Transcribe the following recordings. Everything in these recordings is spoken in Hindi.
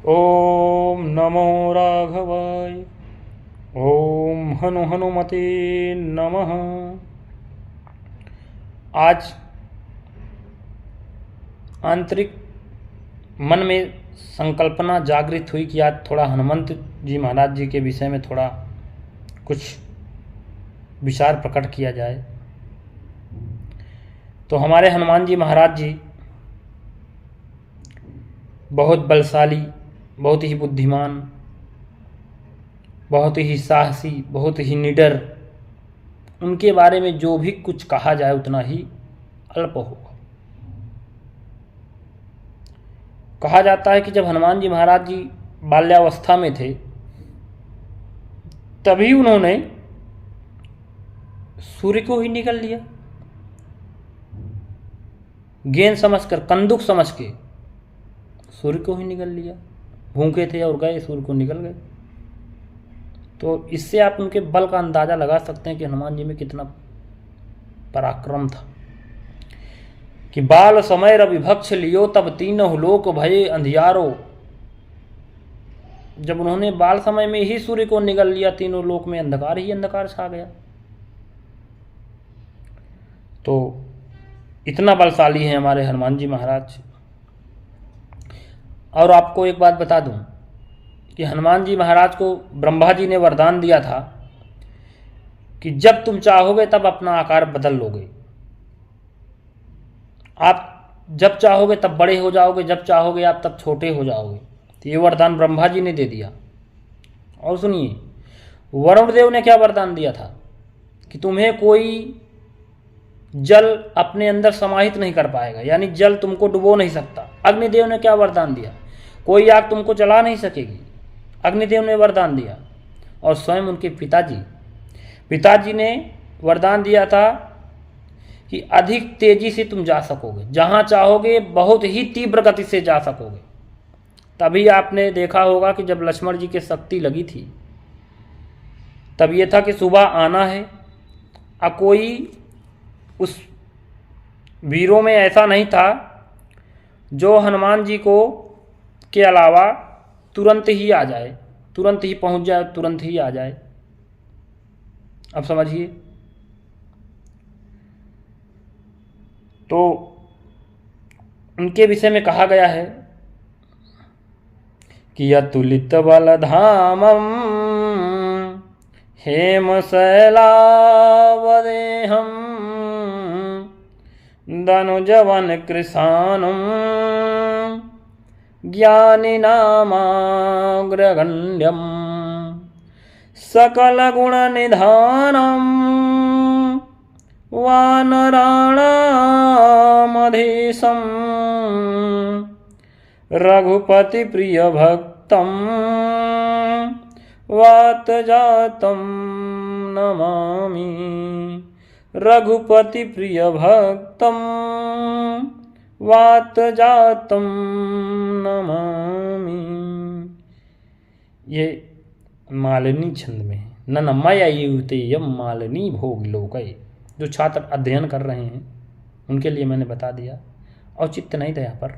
ओम नमो राघवाय। ओम हनुमते नमः। आज आंतरिक मन में संकल्पना जागृत हुई कि आज थोड़ा हनुमंत जी महाराज जी के विषय में थोड़ा कुछ विचार प्रकट किया जाए। तो हमारे हनुमान जी महाराज जी बहुत बलशाली, बहुत ही बुद्धिमान, बहुत ही साहसी, बहुत ही निडर। उनके बारे में जो भी कुछ कहा जाए उतना ही अल्प होगा। कहा जाता है कि जब हनुमान जी महाराज जी बाल्यावस्था में थे तभी उन्होंने सूर्य को ही निगल लिया। गेंद समझकर, कंदुक समझ के सूर्य को ही निगल लिया। भूखे थे और गए, सूर्य को निगल गए। तो इससे आप उनके बल का अंदाजा लगा सकते हैं कि हनुमान जी में कितना पराक्रम था। कि बाल समय विभक्ष लियो तब तीनों लोक भये अंधियारो। जब उन्होंने बाल समय में ही सूर्य को निगल लिया, तीनों लोक में अंधकार ही अंधकार छा गया। तो इतना बलशाली हैं हमारे हनुमान जी महाराज। और आपको एक बात बता दूं कि हनुमान जी महाराज को ब्रह्मा जी ने वरदान दिया था कि जब तुम चाहोगे तब अपना आकार बदल लोगे। आप जब चाहोगे तब बड़े हो जाओगे, जब चाहोगे आप तब छोटे हो जाओगे। तो ये वरदान ब्रह्मा जी ने दे दिया। और सुनिए, वरुण देव ने क्या वरदान दिया था कि तुम्हें कोई जल अपने अंदर समाहित नहीं कर पाएगा, यानी जल तुमको डुबो नहीं सकता। अग्निदेव ने क्या वरदान दिया, कोई आग तुमको जला नहीं सकेगी। अग्निदेव ने वरदान दिया। और स्वयं उनके पिताजी ने वरदान दिया था कि अधिक तेजी से तुम जा सकोगे, जहां चाहोगे बहुत ही तीव्र गति से जा सकोगे। तभी आपने देखा होगा कि जब लक्ष्मण जी की शक्ति लगी थी तब ये था कि सुबह आना है। अब कोई उस वीरों में ऐसा नहीं था जो हनुमान जी को के अलावा तुरंत ही आ जाए, तुरंत ही पहुंच जाए, तुरंत ही आ जाए। अब समझिए। तो उनके विषय में कहा गया है कि अतुलित बल धामम हेम शैलावदेहम धनुजवन कृशानुम ज्ञानिनामाग्रगण्यम सकल गुण निधानम वानराणामधीशम रघुपति प्रिय भक्तम वातजातम नमामि। रघुपति प्रिय भक्तम वातजातम नमामि। ये मालिनी छंद में है। ननमय युतेयम मालिनी भोग लोकय। जो छात्र अध्ययन कर रहे हैं उनके लिए मैंने बता दिया, औचित्य नहीं था यहाँ पर।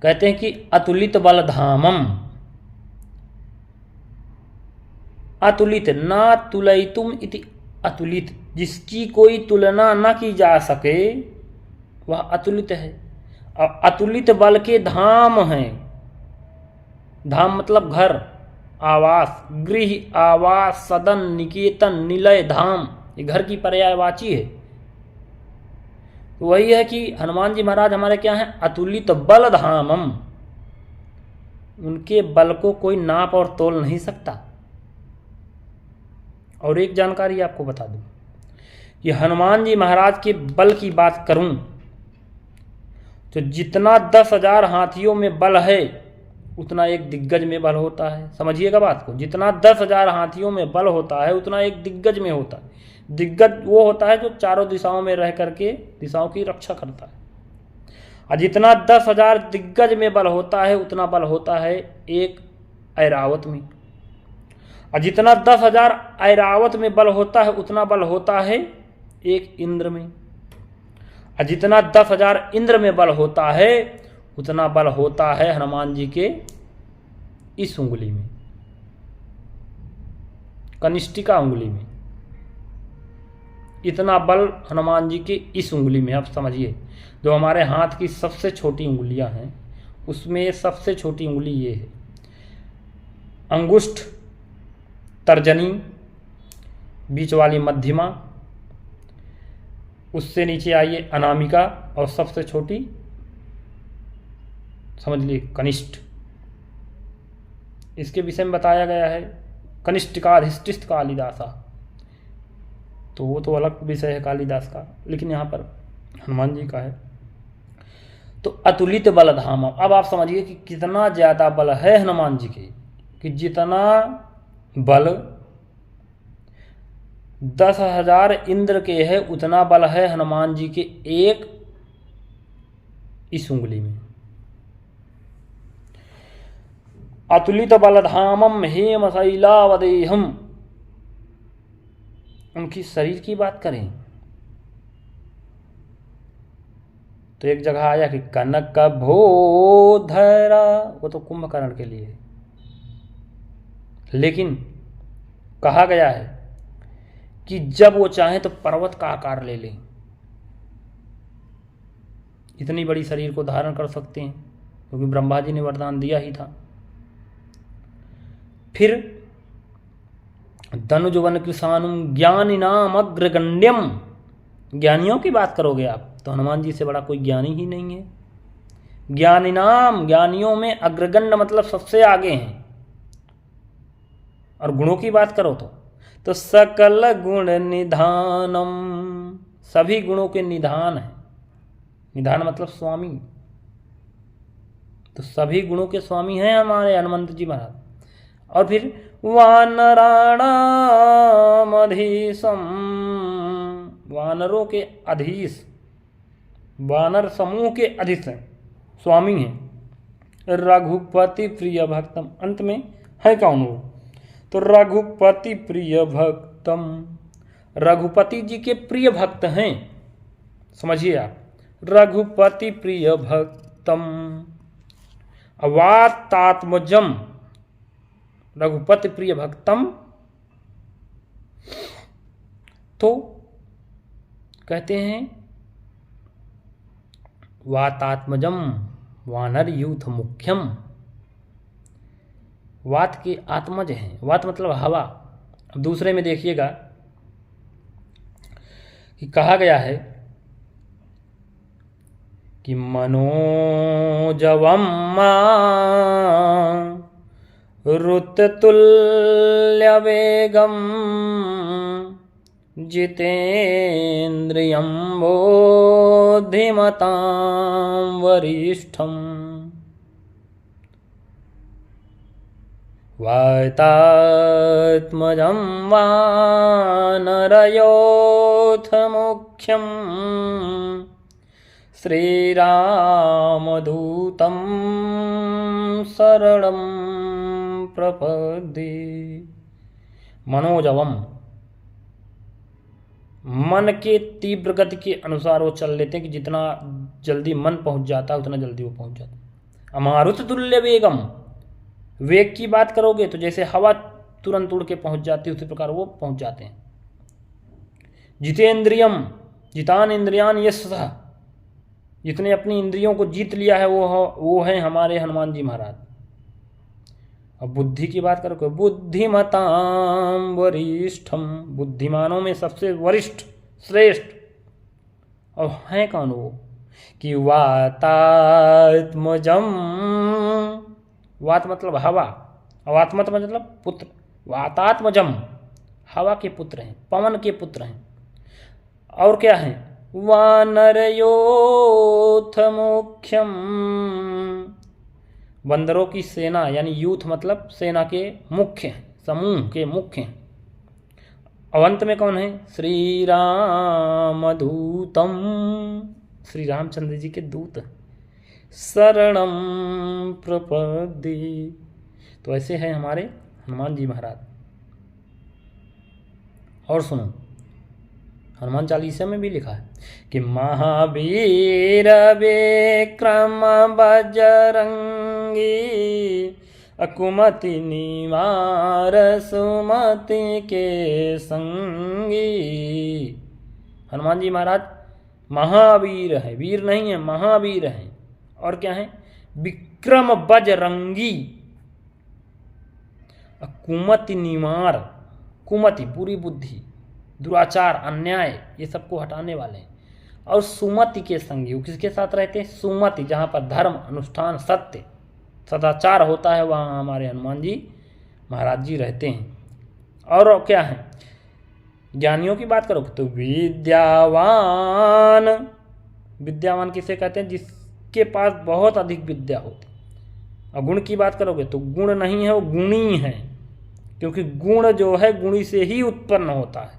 कहते हैं कि अतुलित बल धामम, अतुलित ना तुलयितुम इति अतुलित, जिसकी कोई तुलना न की जा सके वह अतुलित है। और अतुलित बल के धाम हैं। धाम मतलब घर, आवास, गृह, आवास, सदन, निकेतन, निलय, धाम, ये घर की पर्यायवाची है। तो वही है कि हनुमान जी महाराज हमारे क्या हैं, अतुलित बल धामम। उनके बल को कोई नाप और तोल नहीं सकता। और एक जानकारी आपको बता दूं कि हनुमान जी महाराज के बल की बात करूं तो जितना 10,000 हाथियों में बल है उतना एक दिग्गज में बल होता है। समझिएगा बात को। जितना 10,000 हाथियों में बल होता है उतना एक दिग्गज में होता है। दिग्गज वो होता है जो चारों दिशाओं में रह करके दिशाओं की रक्षा करता है। और जितना 10,000 दिग्गज में बल होता है उतना बल होता है एक ऐरावत में। और जितना 10,000 ऐरावत में बल होता है उतना बल होता है एक इंद्र में। और जितना 10,000 इंद्र में बल होता है उतना बल होता है हनुमान जी के इस उंगली में, कनिष्ठिका उंगली में। इतना बल हनुमान जी के इस उंगली में। आप समझिए, जो हमारे हाथ की सबसे छोटी उंगलियां हैं उसमें सबसे छोटी उंगली ये है, अंगुष्ठ, तर्जनी, बीच वाली मध्यमा, उससे नीचे आइए अनामिका, और सबसे छोटी समझ लीजिए कनिष्ठ। इसके विषय में बताया गया है कनिष्ठिकाधिष्ठित कालिदासा, तो वो तो अलग विषय है कालिदास का, लेकिन यहाँ पर हनुमान जी का है। तो अतुलित बल धाम। अब आप समझिए कि कितना ज़्यादा बल है हनुमान जी के, कि जितना बल 10,000 इंद्र के है उतना बल है हनुमान जी के एक इस उंगली में। अतुलित बलधामम हेम शैलावदेहम। उनकी शरीर की बात करें तो एक जगह आया कि कनक भोधरा, वो तो कुंभकर्ण के लिए है, लेकिन कहा गया है कि जब वो चाहें तो पर्वत का आकार ले लें, इतनी बड़ी शरीर को धारण कर सकते हैं, क्योंकि ब्रह्मा जी ने वरदान दिया ही था। फिर धनुजवन किसानुम ज्ञानिनाम अग्रगण्यम। ज्ञानियों की बात करोगे आप तो हनुमान जी से बड़ा कोई ज्ञानी ही नहीं है। ज्ञानिनाम, ज्ञानियों में अग्रगण्य मतलब सबसे आगे हैं। और गुणों की बात करो तो सकल गुण निधानम, सभी गुणों के निधान है। निधान मतलब स्वामी, तो सभी गुणों के स्वामी हैं हमारे हनुमंत जी महाराज। और फिर वानराणाम अधीशम, वानरों के अधीश, वानर समूह के अधीश हैं, स्वामी हैं। रघुपति प्रिय भक्तम, अंत में है कौन वो? तो रघुपति प्रिय भक्तम, रघुपति जी के प्रिय भक्त हैं। समझिए आप, रघुपति प्रिय भक्तम अवातात्मजम, रघुपति प्रिय भक्तम। तो कहते हैं वातात्मजम वानर यूथ मुख्यम, वात के आत्मज हैं। वात मतलब हवा। अब दूसरे में देखिएगा कि कहा गया है कि मनोजवम ऋततुल्य वेगम जितेन्द्रियं बोधिमतां वरिष्ठम् वातात्मजं वानरयोऽथ मुख्यं श्रीरामदूतं शरणं प्रपद्ये। मनोजवम, मन के तीव्र गति के अनुसार वो चल लेते हैं, कि जितना जल्दी मन पहुंच जाता है उतना जल्दी वो पहुंच जाता है। अमारुत तुल्य वेगम, वेग की बात करोगे तो जैसे हवा तुरंत उड़ के पहुंच जाती है उसी प्रकार वो पहुंच जाते हैं। जितेंद्रियम, जितान इंद्रियान यशः, जितने अपनी इंद्रियों को जीत लिया है वो हैं हमारे हनुमान जी महाराज। अब बुद्धि की बात करोगे, बुद्धिमतां वरिष्ठम, बुद्धिमानों में सबसे वरिष्ठ श्रेष्ठ। और हैं कौन वो? कि वातात्मजम, वात मतलब हवा, अवात्मत मतलब पुत्र। वातात्मजम, हवा के पुत्र हैं, पवन के पुत्र हैं। और क्या हैं? वानरयोथ मुख्यम, बंदरों की सेना यानी यूथ मतलब सेना के मुख्य हैं, समूह के मुख्य हैं। अवंत में कौन है? श्री राम दूतम, श्री रामचंद्र जी के दूत। शरणम प्रपद्ये, तो ऐसे हैं हमारे हनुमान जी महाराज। और सुनो, हनुमान चालीसा में भी लिखा है कि महावीर विक्रम बजरंगी अकुमति निवार सुमति के संगी। हनुमान जी महाराज महावीर है, वीर नहीं है, महावीर हैं। और क्या है? विक्रम बजरंगी, कुमति निवार, कुमति पूरी बुद्धि, दुराचार अन्याय ये सबको हटाने वाले हैं। और सुमति के संगी, वो किसके साथ रहते हैं? सुमति, जहाँ पर धर्म अनुष्ठान सत्य सदाचार होता है वहाँ हमारे हनुमान जी महाराज जी रहते हैं। और क्या है? ज्ञानियों की बात करो तो विद्यावान, विद्यावान किसे कहते हैं? जिसके पास बहुत अधिक विद्या होती। और गुण की बात करोगे तो गुण नहीं है, वो गुणी है, क्योंकि गुण जो है गुणी से ही उत्पन्न होता है।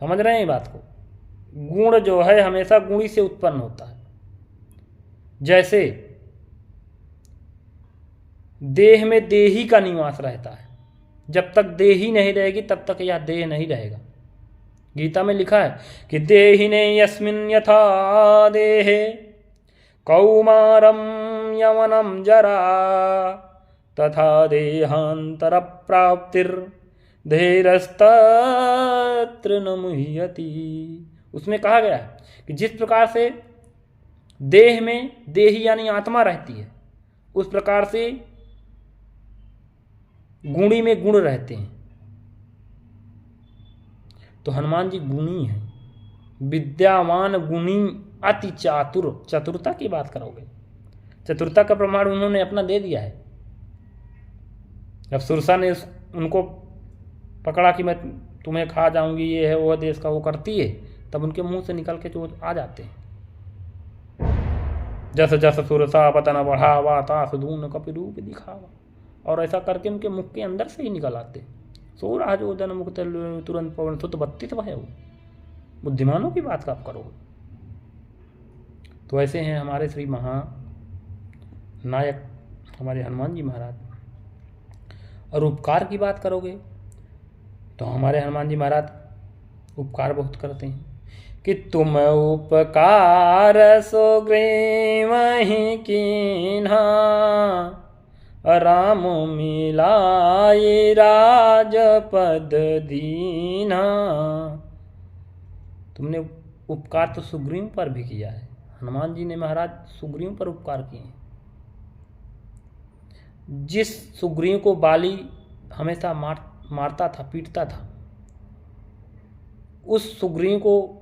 समझ रहे हैं ये बात को? गुण जो है हमेशा गुणी से उत्पन्न होता है। जैसे देह में देही का निवास रहता है, जब तक देही नहीं रहेगी तब तक यह देह नहीं रहेगा। गीता में लिखा है कि देहिने यस्मिन् यथा देहे कौमारम यवनम जरा तथा देहांतर प्राप्तिर धीरस्तत्र न मुह्यति। उसमें कहा गया है कि जिस प्रकार से देह में देही यानी आत्मा रहती है, उस प्रकार से गुणी में गुण रहते हैं। तो हनुमान जी गुणी हैं, विद्यावान गुणी अति चातुर। चतुरता की बात करोगे, चतुरता का प्रमाण उन्होंने अपना दे दिया है। जब सुरसा ने उनको पकड़ा कि मैं तुम्हें खा जाऊंगी, ये है वो देश का, वो करती है, तब उनके मुंह से निकल के जो आ जाते हैं। जस जस सुरसा पतन बढ़ावा तास दून कपि रूप दिखावा, और ऐसा करके उनके मुख के अंदर से ही निकल आते। सो राजो जन मुक्त तुरंत पवन सुत 32 भय। बुद्धिमानों की बात आप करो तो ऐसे हैं हमारे श्री महानायक हमारे हनुमान जी महाराज। और उपकार की बात करोगे तो हमारे हनुमान जी महाराज उपकार बहुत करते हैं कि तुम उपकार सुग्रीव ही कीन्हा राम मिलाए राजपद दीना। तुमने उपकार तो सुग्रीव पर भी किया है। हनुमान जी ने महाराज सुग्रीव पर उपकार किए हैं। जिस सुग्रीव को बाली हमेशा मारता था, पीटता था, उस सुग्रीव को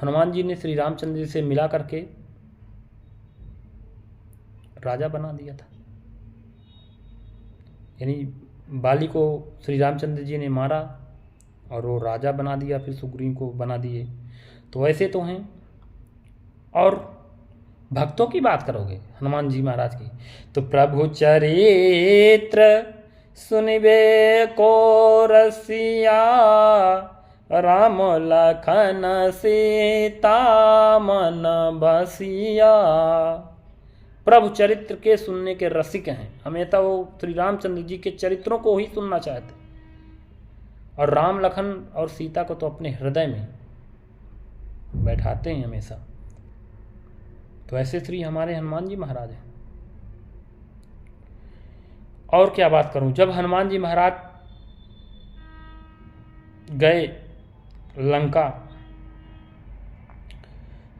हनुमान जी ने श्री रामचंद्र जी से मिला करके राजा बना दिया था। यानी बाली को श्री रामचंद्र जी ने मारा और वो राजा बना दिया, फिर सुग्रीव को बना दिए। तो ऐसे तो हैं। और भक्तों की बात करोगे हनुमान जी महाराज की तो प्रभु चरित्र सुनिबे को रसिया राम लखन सीता मन बसिया। प्रभु चरित्र के सुनने के रसिक हैं। हमेशा वो श्री रामचंद्र जी के चरित्रों को ही सुनना चाहते, और राम लखन और सीता को तो अपने हृदय में बैठाते हैं हमेशा। तो ऐसे श्री हमारे हनुमान जी महाराज हैं। और क्या बात करूं, जब हनुमान जी महाराज गए लंका,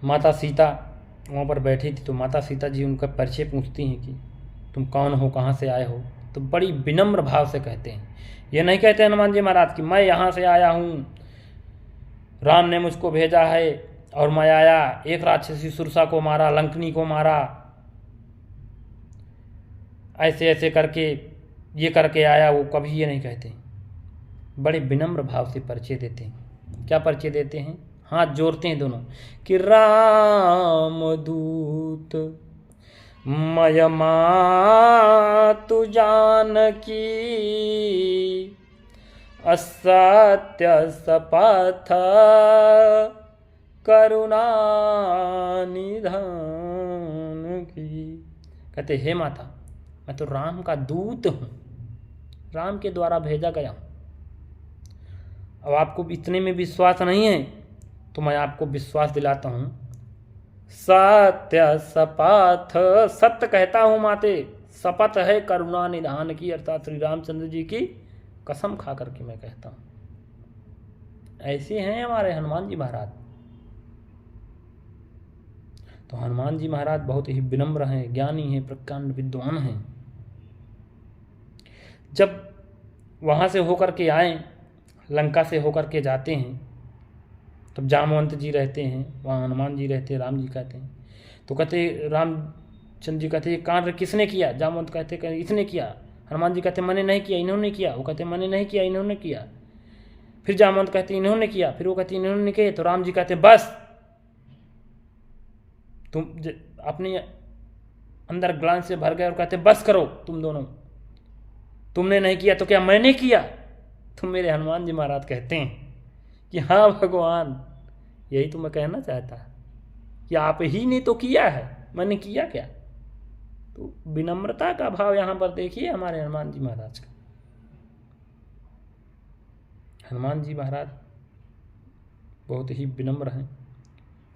माता सीता वहाँ पर बैठी थी, तो माता सीता जी उनका परिचय पूछती हैं कि तुम कौन हो, कहाँ से आए हो। तो बड़ी विनम्र भाव से कहते हैं। ये नहीं कहते हनुमान जी महाराज कि मैं यहाँ से आया हूँ, राम ने मुझको भेजा है और मैं आया, एक राक्षसी सुरसा को मारा, लंकनी को मारा, ऐसे ऐसे करके ये करके आया। वो कभी ये नहीं कहते। बड़े विनम्र भाव से परिचय देते हैं। क्या परिचय देते हैं? हाथ जोड़ते हैं दोनों कि राम दूत मय मातु जानकी असत्य शपथ करुणा निधान की। कहते हे माता, मैं तो राम का दूत हूँ, राम के द्वारा भेजा गया हूँ। अब आपको इतने में विश्वास नहीं है तो मैं आपको विश्वास दिलाता हूँ, सत्य सपाथ, सत्य कहता हूँ माते, शपथ है करुणा निधान की, अर्थात श्री रामचंद्र जी की कसम खा करके मैं कहता हूँ। ऐसे हैं हमारे हनुमान जी महाराज। तो हनुमान जी महाराज बहुत ही विनम्र हैं, ज्ञानी हैं, प्रकांड विद्वान हैं। जब वहाँ से होकर के आए, लंका से होकर के जाते हैं, तब जामवंत जी रहते हैं वहाँ, हनुमान जी रहते हैं, राम जी कहते हैं। तो कहते रामचंद्र जी कहते, ये कांड किसने किया? जामवंत कहते इसने किया। हनुमान जी कहते मैंने नहीं किया, इन्होंने किया। वो कहते मैंने नहीं किया, इन्होंने किया। फिर जामवंत कहते इन्होंने किया। फिर वो कहते इन्होंने किया। तो राम जी कहते बस, तुम अपने अंदर ग्लान से भर गए और कहते बस करो तुम दोनों, तुमने नहीं किया तो क्या मैंने किया? तो मेरे हनुमान जी महाराज कहते हैं कि हाँ भगवान, यही तो मैं कहना चाहता कि आप ही ने तो किया है, मैंने किया क्या? तो विनम्रता का भाव यहाँ पर देखिए हमारे हनुमान जी महाराज का। हनुमान जी महाराज बहुत ही विनम्र हैं।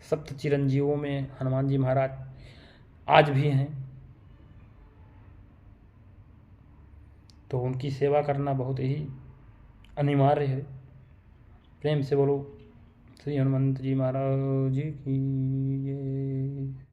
सप्त चिरंजीवों में हनुमान जी महाराज आज भी हैं। तो उनकी सेवा करना बहुत ही अनिवार्य है। प्रेम से बोलो श्री हनुमंत जी महाराज की जय।